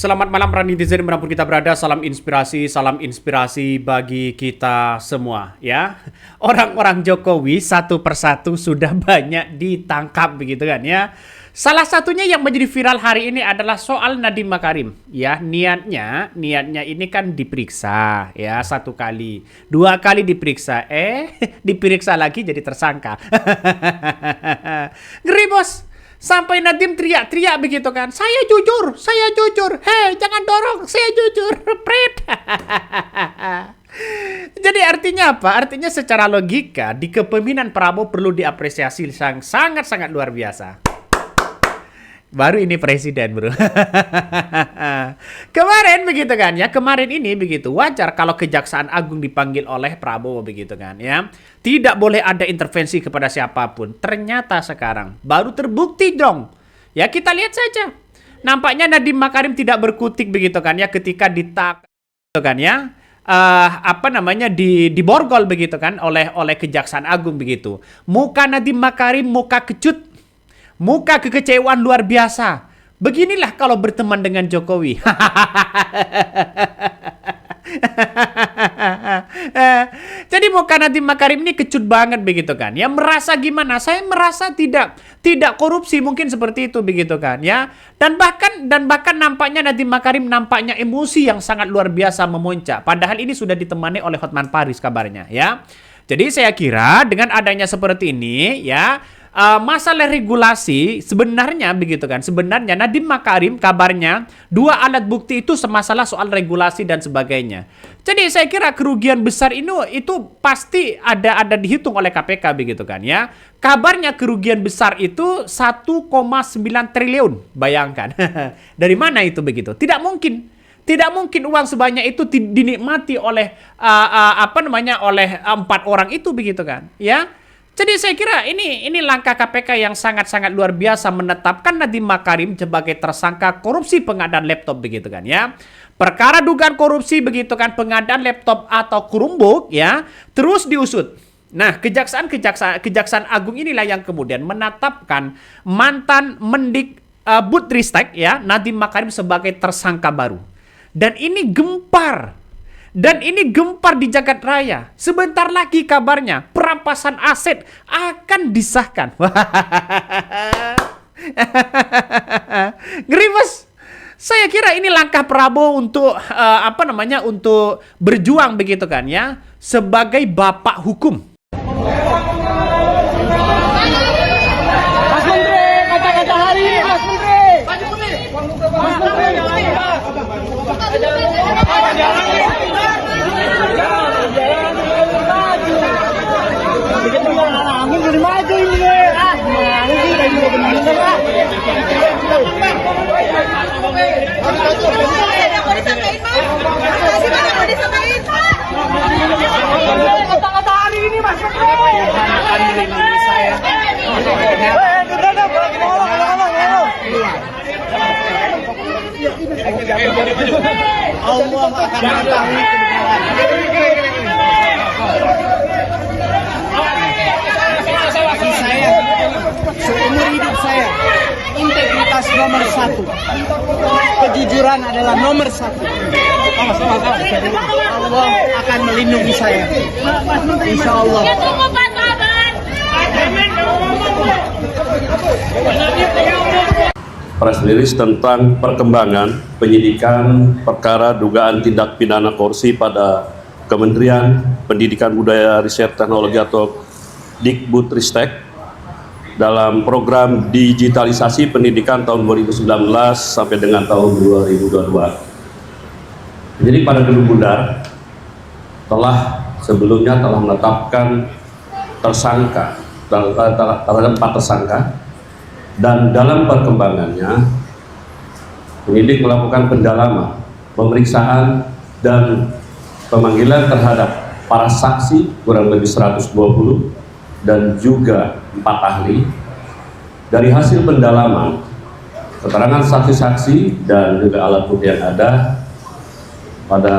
Selamat malam para netizen dimanapun kita berada, salam inspirasi bagi kita semua ya. Orang-orang Jokowi satu persatu sudah banyak ditangkap begitu kan ya. Salah satunya yang menjadi viral hari ini adalah soal Nadiem Makarim ya. Niatnya ini kan diperiksa ya, 1 kali, 2 kali diperiksa, diperiksa lagi jadi tersangka. Ngeri bos. Sampai Nadiem teriak-teriak begitu kan. Saya jujur. Hei, jangan dorong, saya jujur. Pret. Jadi artinya apa? Artinya secara logika di kepemimpinan Prabowo perlu diapresiasi sangat-sangat luar biasa. Baru ini presiden, bro. Kemarin begitu kan ya. Kemarin ini begitu. Wajar kalau Kejaksaan Agung dipanggil oleh Prabowo begitu kan ya. Tidak boleh ada intervensi kepada siapapun. Ternyata sekarang baru terbukti dong. Ya kita lihat saja. Nampaknya Nadiem Makarim tidak berkutik begitu kan ya ketika gitu kan ya. Diborgol begitu kan oleh Kejaksaan Agung begitu. Muka Nadiem Makarim muka kecut. Muka kekecewaan luar biasa. Beginilah kalau berteman dengan Jokowi. Jadi muka Nadiem Makarim ini kecut banget begitu kan. Ya merasa gimana? Saya merasa tidak korupsi, mungkin seperti itu begitu kan ya. Dan bahkan nampaknya Nadiem Makarim nampaknya emosi yang sangat luar biasa memuncak. Padahal ini sudah ditemani oleh Hotman Paris kabarnya ya. Jadi saya kira dengan adanya seperti ini ya, masalah regulasi sebenarnya begitu kan. Sebenarnya Nadiem Makarim kabarnya 2 alat bukti itu semasalah soal regulasi dan sebagainya. Jadi saya kira kerugian besar itu pasti ada dihitung oleh KPK begitu kan ya. Kabarnya kerugian besar itu 1,9 triliun. Bayangkan. Dari mana itu begitu? Tidak mungkin uang sebanyak itu dinikmati oleh oleh 4 orang itu begitu kan ya. Jadi saya kira ini langkah KPK yang sangat-sangat luar biasa menetapkan Nadiem Makarim sebagai tersangka korupsi pengadaan laptop begitu kan ya. Perkara dugaan korupsi begitu kan, pengadaan laptop atau Chromebook ya, terus diusut. Nah, Kejaksaan Agung inilah yang kemudian menetapkan mantan Mendikbudristek ya, Nadiem Makarim sebagai tersangka baru. Dan ini gempar di jagat raya. Sebentar lagi kabarnya perampasan aset akan disahkan. Ngeri bos. Saya kira ini langkah Prabowo untuk untuk berjuang begitu kan ya, sebagai bapak hukum. Mas Menteri, kata-kata hari ini Mas Menteri. Mas Menteri. Kata-kata hari ini Mas Menteri. Akan melindungi saya. Allah akan mengetahui kebenaran. Saya, seumur hidup saya, integritas nomor 1, kejujuran adalah nomor 1. Allah akan melindungi saya, insya Allah. Press release tentang perkembangan penyidikan perkara dugaan tindak pidana korupsi pada Kementerian Pendidikan Budaya Riset Teknologi atau Dikbudristek dalam program digitalisasi pendidikan tahun 2019 sampai dengan tahun 2022. Jadi pada Gedung Bundar sebelumnya telah menetapkan tersangka terhadap 4 tersangka, dan dalam perkembangannya penyidik melakukan pendalaman, pemeriksaan dan pemanggilan terhadap para saksi kurang lebih 120 dan juga 4 ahli. Dari hasil pendalaman, keterangan saksi-saksi dan juga alat bukti yang ada pada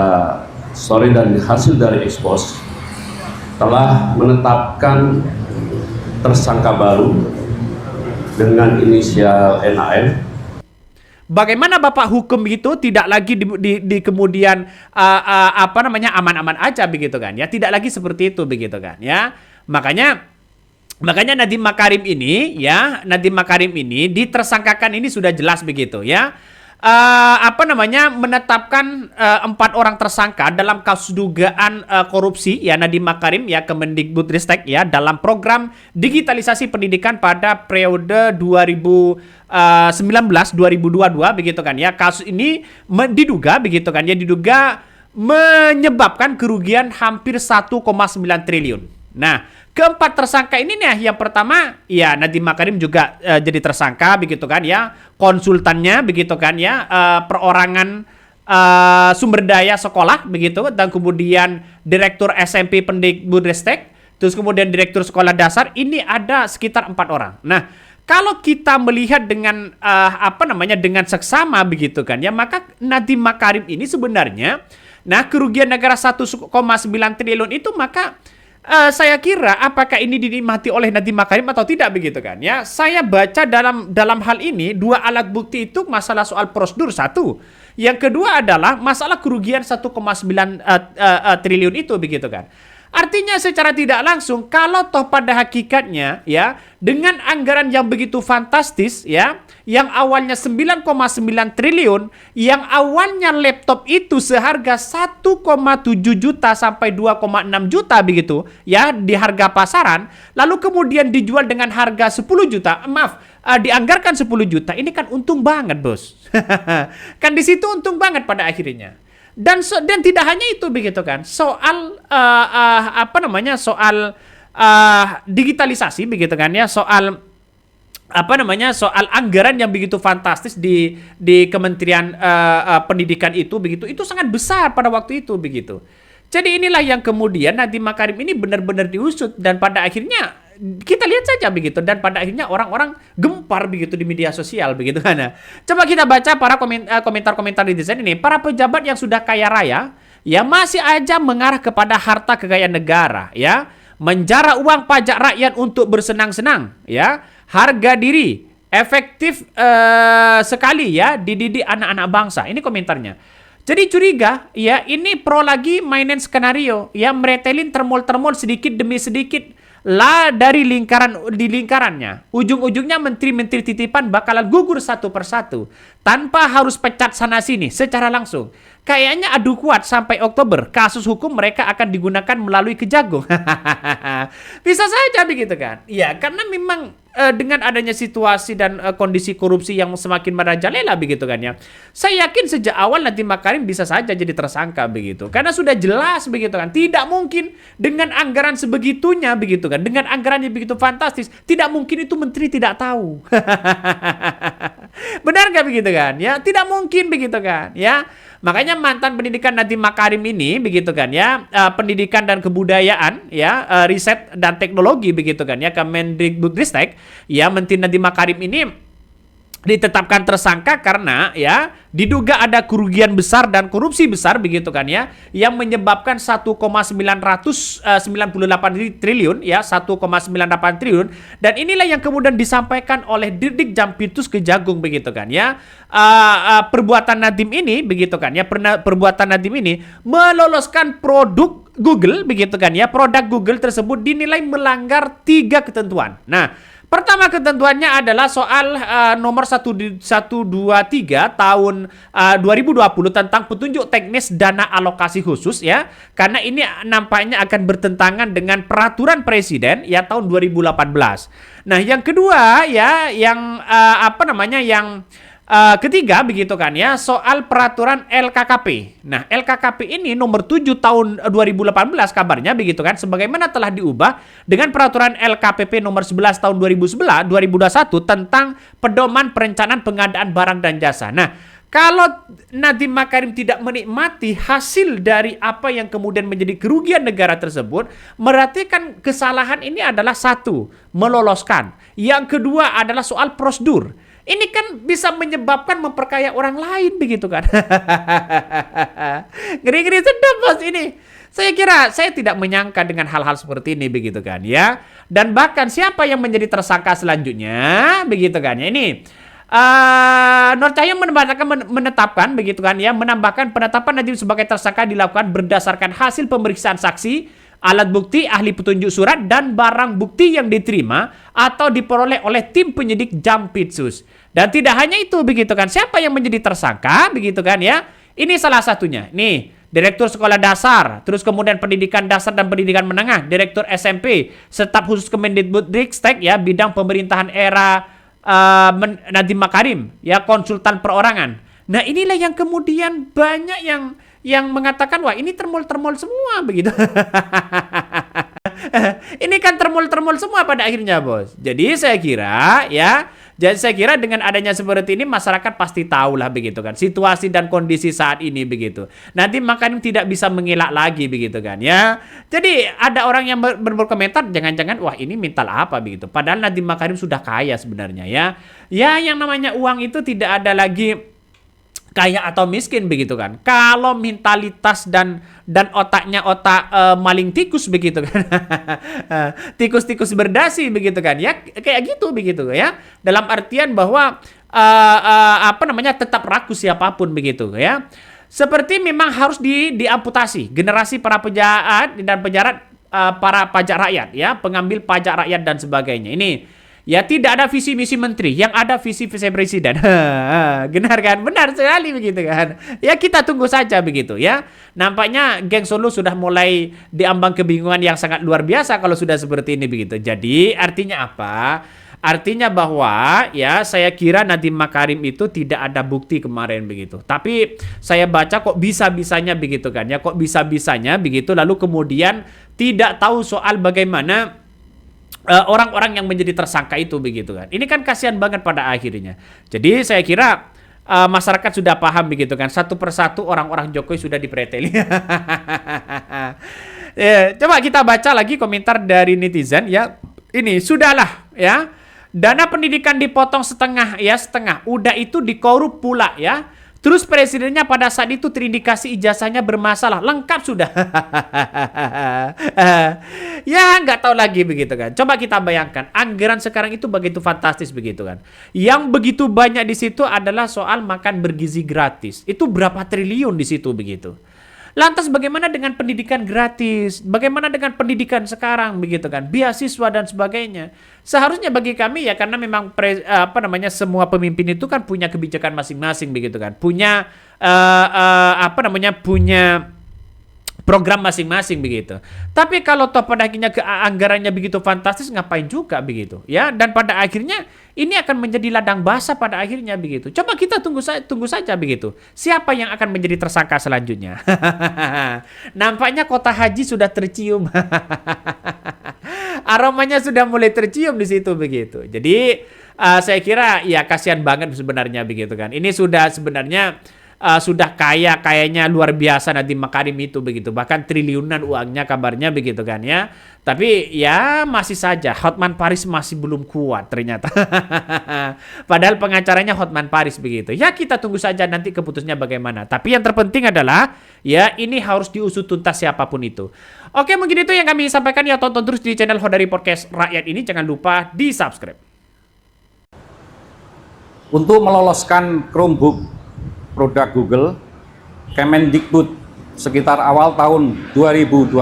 sore dan hasil dari ekspos telah menetapkan tersangka baru dengan inisial NAM Bagaimana Bapak hukum itu tidak lagi di kemudian aman-aman aja begitu kan ya, tidak lagi seperti itu begitu kan ya. Makanya Nadiem Makarim ini ya, ditersangkakan ini sudah jelas begitu ya. Menetapkan 4 orang tersangka dalam kasus dugaan korupsi ya Nadiem Makarim ya Kemendikbudristek ya dalam program digitalisasi pendidikan pada periode 2019-2022 begitu kan ya. Kasus ini diduga menyebabkan kerugian hampir 1,9 triliun. Nah, keempat tersangka ini nih, yang pertama ya Nadiem Makarim juga jadi tersangka begitu kan ya, konsultannya begitu kan ya, perorangan sumber daya sekolah begitu, dan kemudian direktur SMP Pendikbudristek, terus kemudian direktur sekolah dasar, ini ada sekitar 4 orang. Nah, kalau kita melihat dengan dengan seksama begitu kan ya, maka Nadiem Makarim ini sebenarnya, nah kerugian negara 1,9 triliun itu, maka saya kira apakah ini dinikmati oleh Nadiem Makarim atau tidak begitu kan ya. Saya baca dalam hal ini 2 alat bukti itu masalah soal prosedur satu. Yang kedua adalah masalah kerugian 1,9 triliun itu begitu kan. Artinya secara tidak langsung, kalau toh pada hakikatnya ya, dengan anggaran yang begitu fantastis ya, yang awalnya 9,9 triliun, yang awalnya laptop itu seharga 1,7 juta sampai 2,6 juta begitu ya di harga pasaran, lalu kemudian dijual dengan harga 10 juta, dianggarkan 10 juta, ini kan untung banget bos. Kan di situ untung banget pada akhirnya. Dan tidak hanya itu begitu kan, soal digitalisasi begitu kan ya, soal anggaran yang begitu fantastis di Kementerian Pendidikan itu begitu, itu sangat besar pada waktu itu begitu. Jadi inilah yang kemudian Nadiem Makarim ini benar-benar diusut, dan pada akhirnya kita lihat saja begitu, dan pada akhirnya orang-orang gempar begitu di media sosial begitu kan. Nah, coba kita baca para komentar-komentar di desain ini. Para pejabat yang sudah kaya raya ya masih aja mengarah kepada harta kekayaan negara ya, menjara uang pajak rakyat untuk bersenang-senang ya, harga diri efektif sekali ya dididik anak-anak bangsa. Ini komentarnya. Jadi curiga ya, ini pro lagi mainin skenario ya, meretelin termol-termol sedikit demi sedikit lah dari lingkarannya. Ujung-ujungnya menteri-menteri titipan bakalan gugur satu persatu tanpa harus pecat sana sini secara langsung. Kayaknya adu kuat sampai Oktober kasus hukum mereka akan digunakan melalui Kejagung. Bisa saja begitu kan. Ya, karena memang dengan adanya situasi dan kondisi korupsi yang semakin merajalela begitu kan ya. Saya yakin sejak awal Nadiem Makarim bisa saja jadi tersangka begitu. Karena sudah jelas begitu kan. Tidak mungkin dengan anggaran sebegitunya begitu kan. Dengan anggaran yang begitu fantastis, tidak mungkin itu menteri tidak tahu. Benar nggak begitu kan? Ya, tidak mungkin begitu kan? Ya. Makanya mantan pendidikan Nadiem Makarim ini begitu kan ya, pendidikan dan kebudayaan ya, riset dan teknologi begitu kan ya, Kemendikbudristek ya, Menteri Nadiem Makarim ini ditetapkan tersangka karena ya diduga ada kerugian besar dan korupsi besar begitu kan ya, yang menyebabkan 1,998 triliun ya, 1,98 triliun, dan inilah yang kemudian disampaikan oleh Dirdik Jampitsus Kejagung begitu kan ya. Perbuatan Nadiem ini begitu kan ya, perbuatan Nadiem ini meloloskan produk Google begitu kan ya, produk Google tersebut dinilai melanggar 3 ketentuan. Nah, pertama ketentuannya adalah soal nomor 123 tahun 2020 tentang petunjuk teknis dana alokasi khusus ya. Karena ini nampaknya akan bertentangan dengan peraturan presiden ya tahun 2018. Nah, yang kedua ya, yang ketiga begitu kan ya, soal peraturan LKKP. Nah, LKKP ini nomor 7 tahun 2018 kabarnya begitu kan, sebagaimana telah diubah dengan peraturan LKPP nomor 11 tahun 2021 tentang pedoman perencanaan pengadaan barang dan jasa. Nah, kalau Nadiem Makarim tidak menikmati hasil dari apa yang kemudian menjadi kerugian negara tersebut, berarti kan kesalahan ini adalah satu, meloloskan. Yang kedua adalah soal prosedur. Ini kan bisa menyebabkan memperkaya orang lain begitu kan. Ngeri-ngeri sedap bos ini. Saya kira saya tidak menyangka dengan hal-hal seperti ini begitu kan ya. Dan bahkan siapa yang menjadi tersangka selanjutnya begitu kan ya. Ini Nur Cahyo menetapkan begitu kan ya, menambahkan penetapan Nadiem sebagai tersangka dilakukan berdasarkan hasil pemeriksaan saksi, alat bukti, ahli petunjuk surat, dan barang bukti yang diterima atau diperoleh oleh tim penyidik Jampitsus. Dan tidak hanya itu begitu kan, siapa yang menjadi tersangka begitu kan ya, ini salah satunya. Nih, Direktur Sekolah Dasar, terus kemudian Pendidikan Dasar dan Pendidikan Menengah, Direktur SMP, Staf Khusus Kemendikbudristek ya, bidang pemerintahan era Nadiem Makarim ya, konsultan perorangan. Nah, inilah yang kemudian banyak yang mengatakan wah ini termol-termol semua begitu. Ini kan termol-termol semua pada akhirnya, Bos. Jadi saya kira dengan adanya seperti ini masyarakat pasti tahu lah begitu kan situasi dan kondisi saat ini begitu. Nanti makanya tidak bisa mengelak lagi begitu kan ya. Jadi ada orang yang berkomentar jangan-jangan wah ini mental apa begitu. Padahal Nadiem Makarim sudah kaya sebenarnya ya. Ya yang namanya uang itu tidak ada lagi kaya atau miskin begitu kan. Kalau mentalitas dan otaknya otak maling tikus begitu kan. Tikus-tikus berdasi begitu kan. Ya kayak gitu begitu ya. Dalam artian bahwa tetap rakus siapapun begitu ya. Seperti memang harus diamputasi generasi para pejabat dan pejabat para pajak rakyat ya, pengambil pajak rakyat dan sebagainya. Ini ya tidak ada visi misi menteri, yang ada visi presiden. Benar kan? Benar sekali begitu kan. Ya kita tunggu saja begitu ya. Nampaknya geng Solo sudah mulai diambang kebingungan yang sangat luar biasa kalau sudah seperti ini begitu. Jadi artinya apa? Artinya bahwa ya saya kira Nadiem Makarim itu tidak ada bukti kemarin begitu. Tapi saya baca kok bisa-bisanya begitu kan ya. Kok bisa-bisanya begitu lalu kemudian tidak tahu soal bagaimana orang-orang yang menjadi tersangka itu begitu kan. Ini kan kasihan banget pada akhirnya. Jadi saya kira masyarakat sudah paham begitu kan. Satu persatu orang-orang Jokowi sudah dipreteli. Coba kita baca lagi komentar dari netizen ya. Ini sudahlah ya. Dana pendidikan dipotong setengah ya, setengah. Udah itu dikorup pula ya. Terus presidennya pada saat itu terindikasi ijazahnya bermasalah. Lengkap sudah. Ya nggak tahu lagi begitu kan. Coba kita bayangkan. Anggaran sekarang itu begitu fantastis begitu kan. Yang begitu banyak di situ adalah soal makan bergizi gratis. Itu berapa triliun di situ begitu. Lantas bagaimana dengan pendidikan gratis? Bagaimana dengan pendidikan sekarang begitu kan? Beasiswa dan sebagainya. Seharusnya bagi kami ya karena memang semua pemimpin itu kan punya kebijakan masing-masing begitu kan. Punya punya program masing-masing begitu. Tapi kalau toh pada akhirnya anggarannya begitu fantastis ngapain juga begitu ya, dan pada akhirnya ini akan menjadi ladang basah pada akhirnya begitu. Coba kita tunggu saja begitu. Siapa yang akan menjadi tersangka selanjutnya? Nampaknya kota haji sudah tercium. Aromanya sudah mulai tercium di situ begitu. Jadi saya kira ya kasihan banget sebenarnya begitu kan. Ini sudah sebenarnya sudah kayaknya luar biasa Nadiem Makarim itu begitu, bahkan triliunan uangnya kabarnya begitu kan ya. Tapi ya masih saja Hotman Paris masih belum kuat ternyata. Padahal pengacaranya Hotman Paris begitu. Ya kita tunggu saja nanti keputusannya bagaimana. Tapi yang terpenting adalah ya ini harus diusut tuntas siapapun itu. Oke, mungkin itu yang kami sampaikan ya. Tonton terus di channel Hodari Podcast Rakyat ini, jangan lupa di subscribe. Untuk meloloskan Chromebook produk Google, Kemendikbud sekitar awal tahun 2020,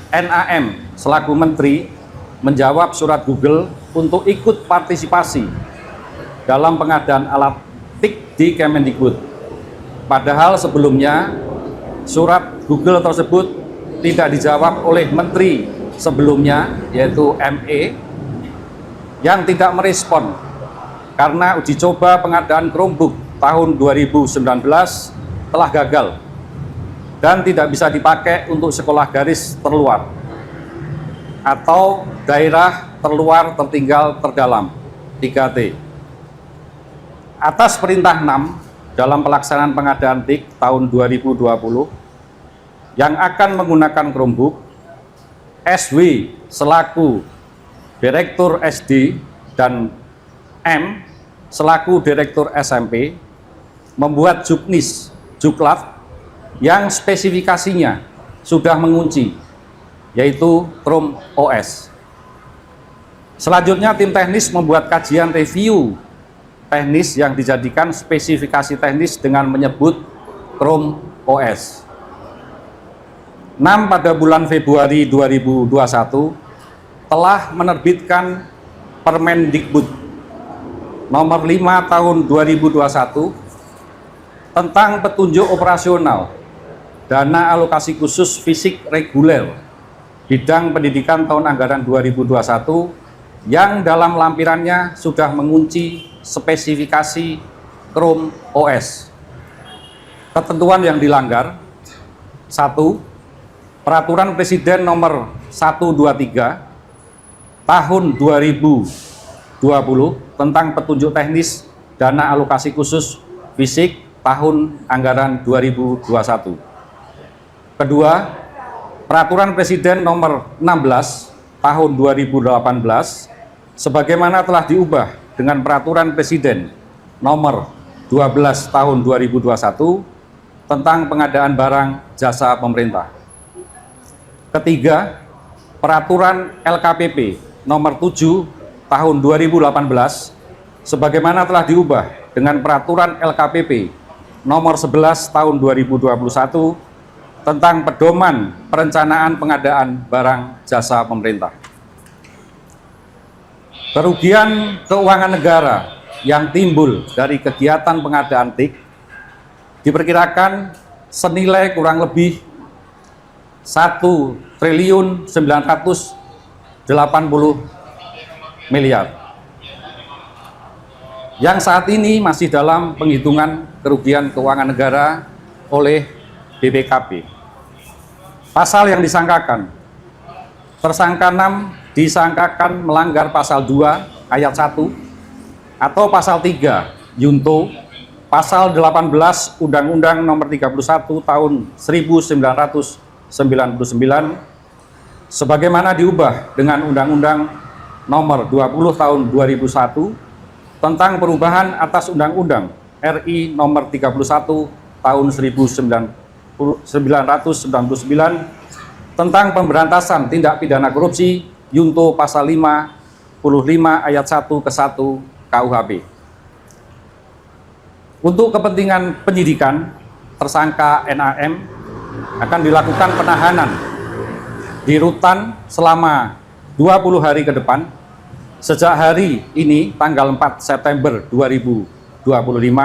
NAM selaku Menteri menjawab surat Google untuk ikut partisipasi dalam pengadaan alat TIK di Kemendikbud. Padahal sebelumnya surat Google tersebut tidak dijawab oleh Menteri sebelumnya, yaitu ME, yang tidak merespon karena uji coba pengadaan Chromebook tahun 2019 telah gagal dan tidak bisa dipakai untuk sekolah garis terluar atau daerah terluar tertinggal terdalam 3T. Atas perintah 6 dalam pelaksanaan pengadaan TIK tahun 2020 yang akan menggunakan Chromebook, SW selaku Direktur SD dan M selaku Direktur SMP membuat Juklaf yang spesifikasinya sudah mengunci, yaitu Chrome OS. Selanjutnya tim teknis membuat kajian review teknis yang dijadikan spesifikasi teknis dengan menyebut Chrome OS. 6 pada bulan Februari 2021 telah menerbitkan Permendikbud nomor 5 tahun 2021 tentang petunjuk operasional dana alokasi khusus fisik reguler bidang pendidikan tahun anggaran 2021 yang dalam lampirannya sudah mengunci spesifikasi Chrome OS. Ketentuan yang dilanggar: 1. Peraturan Presiden nomor 123 tahun 2020 tentang petunjuk teknis dana alokasi khusus fisik tahun anggaran 2021. Kedua, Peraturan Presiden nomor 16 tahun 2018 sebagaimana telah diubah dengan Peraturan Presiden nomor 12 tahun 2021 tentang pengadaan barang jasa pemerintah. Ketiga, Peraturan LKPP nomor 7 tahun 2018 sebagaimana telah diubah dengan Peraturan LKPP nomor 11 tahun 2021 tentang pedoman perencanaan pengadaan barang jasa pemerintah. Kerugian keuangan negara yang timbul dari kegiatan pengadaan TIK diperkirakan senilai kurang lebih 1.980 miliar yang saat ini masih dalam penghitungan kerugian keuangan negara oleh BPKP. Pasal yang disangkakan: tersangka 6 disangkakan melanggar pasal 2 ayat 1 atau pasal 3 Yunto pasal 18 Undang-Undang nomor 31 tahun 1999 sebagaimana diubah dengan Undang-Undang nomor 20 tahun 2001 tentang perubahan atas Undang-Undang RI nomor 31 tahun 1999 tentang pemberantasan tindak pidana korupsi Yunto pasal 55 ayat 1 ke 1 KUHP. Untuk kepentingan penyidikan, tersangka NAM akan dilakukan penahanan di rutan selama 20 hari ke depan sejak hari ini tanggal 4 September 2025